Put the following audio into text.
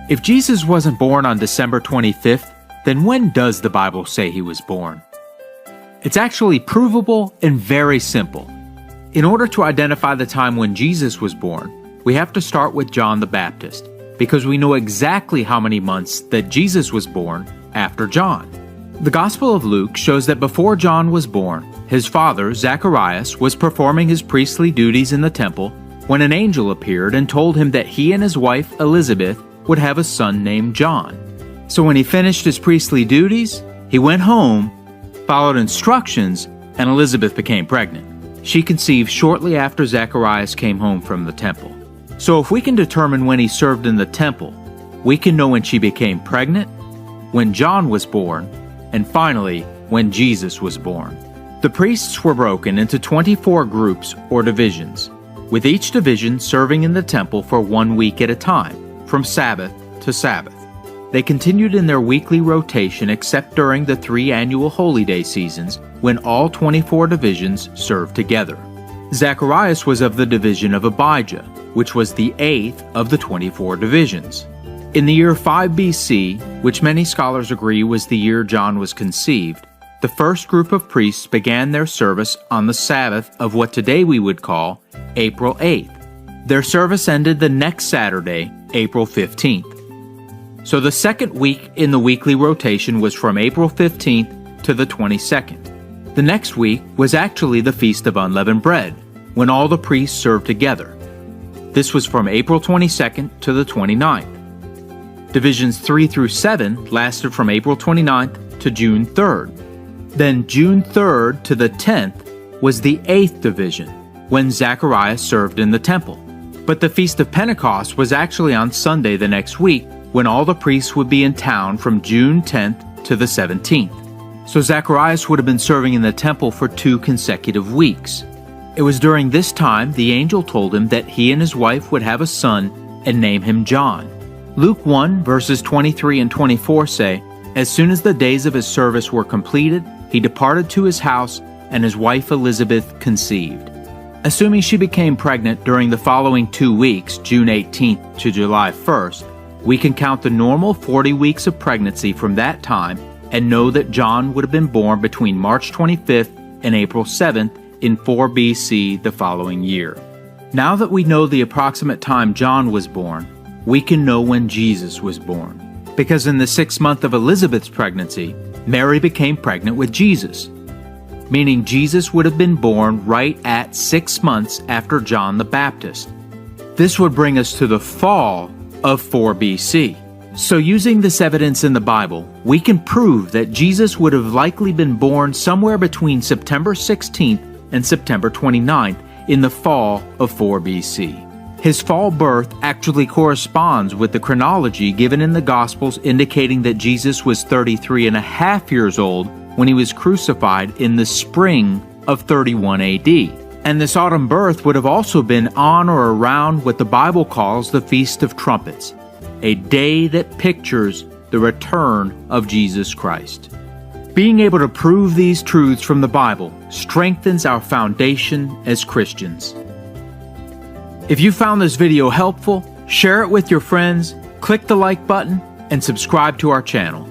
If Jesus wasn't born on December 25th, then when does the Bible say he was born? It's actually provable and very simple. In order to identify the time when Jesus was born, we have to start with John the Baptist, because we know exactly how many months that Jesus was born after John. The Gospel of Luke shows that before John was born, his father, Zacharias, was performing his priestly duties in the temple when an angel appeared and told him that he and his wife, Elizabeth, would have a son named John. So when he finished his priestly duties, he went home, followed instructions, and Elizabeth became pregnant. She conceived shortly after Zacharias came home from the temple. So if we can determine when he served in the temple, we can know when she became pregnant, when John was born, and finally, when Jesus was born. The priests were broken into 24 groups or divisions, with each division serving in the temple for 1 week at a time, from Sabbath to Sabbath. They continued in their weekly rotation except during the 3 annual holy day seasons when all 24 divisions served together. Zacharias was of the division of Abijah, which was the 8th of the 24 divisions. In the year 5 BC, which many scholars agree was the year John was conceived, the first group of priests began their service on the Sabbath of what today we would call April 8th. Their service ended the next Saturday, April 15th. So the second week in the weekly rotation was from April 15th to the 22nd. The next week was actually the Feast of Unleavened Bread, when all the priests served together. This was from April 22nd to the 29th. Divisions 3 through 7 lasted from April 29th to June 3rd. Then June 3rd to the 10th was the 8th division, when Zacharias served in the temple. But the Feast of Pentecost was actually on Sunday the next week, when all the priests would be in town from June 10th to the 17th. So Zacharias would have been serving in the temple for 2 consecutive weeks. It was during this time the angel told him that he and his wife would have a son and name him John. Luke 1 verses 23 and 24 say, "As soon as the days of his service were completed, he departed to his house, and his wife Elizabeth conceived." Assuming she became pregnant during the following 2 weeks, June 18th to July 1st, we can count the normal 40 weeks of pregnancy from that time and know that John would have been born between March 25th and April 7th in 4 BC the following year. Now that we know the approximate time John was born, we can know when Jesus was born. Because in the 6th month of Elizabeth's pregnancy, Mary became pregnant with Jesus, meaning Jesus would have been born right at 6 months after John the Baptist. This would bring us to the fall of 4 BC. So using this evidence in the Bible, we can prove that Jesus would have likely been born somewhere between September 16th and September 29th in the fall of 4 BC. His fall birth actually corresponds with the chronology given in the Gospels indicating that Jesus was 33 and a half years old when he was crucified in the spring of 31 AD. And this autumn birth would have also been on or around what the Bible calls the Feast of Trumpets, a day that pictures the return of Jesus Christ. Being able to prove these truths from the Bible strengthens our foundation as Christians. If you found this video helpful, share it with your friends, click the like button, and subscribe to our channel.